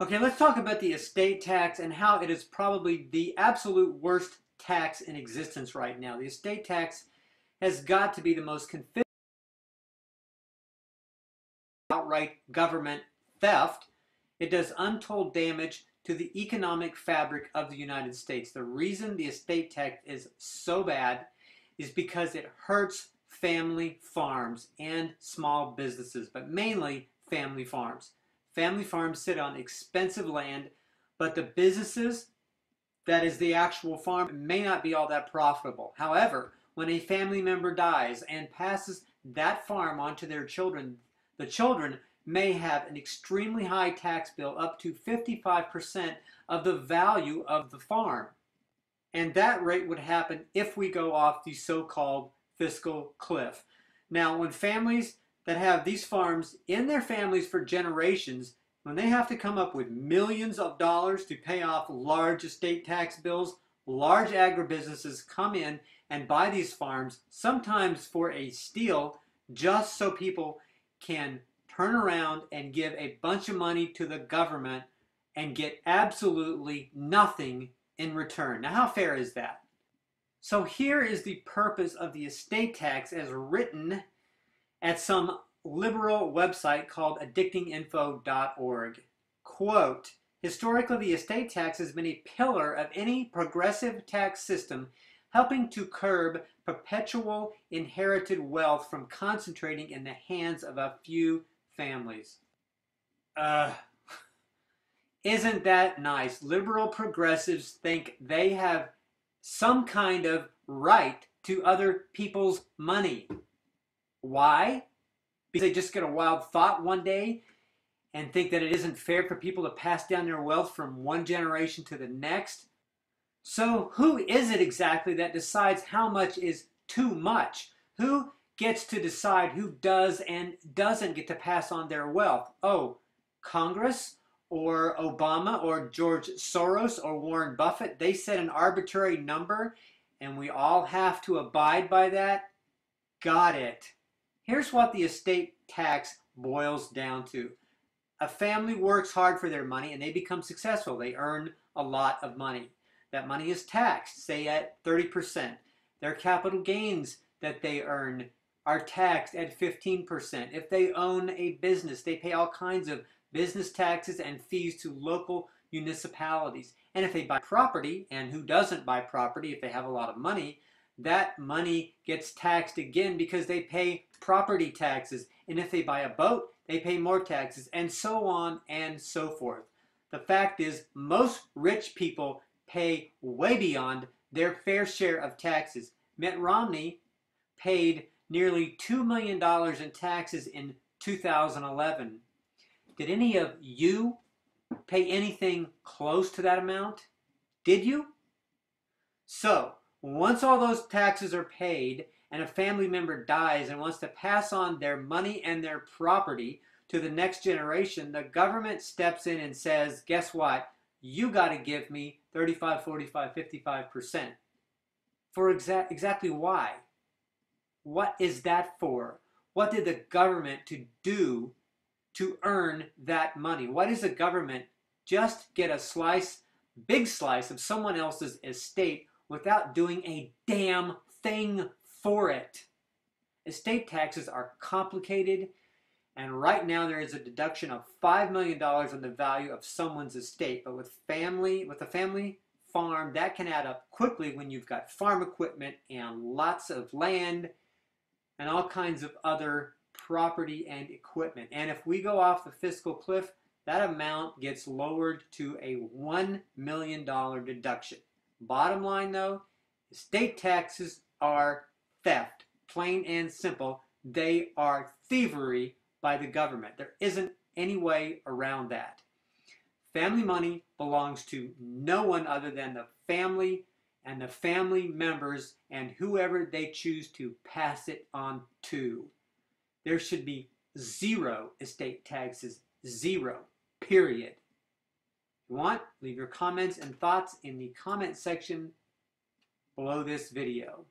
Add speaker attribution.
Speaker 1: Okay, let's talk about the estate tax and how it is probably the absolute worst tax in existence right now. The estate tax has got to be the most confusing outright government theft. It does untold damage to the economic fabric of the United States. The reason the estate tax is so bad is because it hurts family farms and small businesses, but mainly family farms. Family farms sit on expensive land, but the businesses, that is the actual farm, may not be all that profitable. However, when a family member dies and passes that farm on to their children, the children may have an extremely high tax bill, up to 55% of the value of the farm. And that rate would happen if we go off the so-called fiscal cliff. Now, when families that have these farms in their families for generations, when they have to come up with millions of dollars to pay off large estate tax bills, large agribusinesses come in and buy these farms, sometimes for a steal, just so people can turn around and give a bunch of money to the government and get absolutely nothing in return. Now, how fair is that? So here is the purpose of the estate tax as written at some liberal website called addictinginfo.org. Quote, historically, the estate tax has been a pillar of any progressive tax system, helping to curb perpetual inherited wealth from concentrating in the hands of a few families. Isn't that nice? Liberal progressives think they have some kind of right to other people's money. Why? Because they just get a wild thought one day and think that it isn't fair for people to pass down their wealth from one generation to the next. So who is it exactly that decides how much is too much? Who gets to decide who does and doesn't get to pass on their wealth? Oh, Congress? Or Obama or George Soros or Warren Buffett? They set an arbitrary number and we all have to abide by that? Got it. Here's what the estate tax boils down to. A family works hard for their money and they become successful. They earn a lot of money. That money is taxed, say at 30%. Their capital gains that they earn are taxed at 15%. If they own a business, they pay all kinds of business taxes and fees to local municipalities. And if they buy property, and who doesn't buy property if they have a lot of money, that money gets taxed again because they pay property taxes. And if they buy a boat, they pay more taxes, and so on and so forth. The fact is, most rich people pay way beyond their fair share of taxes. Mitt Romney paid nearly $2 million in taxes in 2011. Did any of you pay anything close to that amount? Did you? So, once all those taxes are paid and a family member dies and wants to pass on their money and their property to the next generation, the government steps in and says, guess what? You got to give me 35, 45, 55%. For exactly why? What is that for? What did the government to do to earn that money? Why does the government just get a slice, big slice of someone else's estate without doing a damn thing for it? Estate taxes are complicated, and right now there is a deduction of $5 million on the value of someone's estate. But with a family farm, that can add up quickly when you've got farm equipment and lots of land and all kinds of other property and equipment. And if we go off the fiscal cliff, that amount gets lowered to a $1 million deduction. Bottom line though, estate taxes are theft. Plain and simple. They are thievery by the government. There isn't any way around that. Family money belongs to no one other than the family and the family members and whoever they choose to pass it on to. There should be zero estate taxes. Zero. Period. If you want, leave your comments and thoughts in the comment section below this video.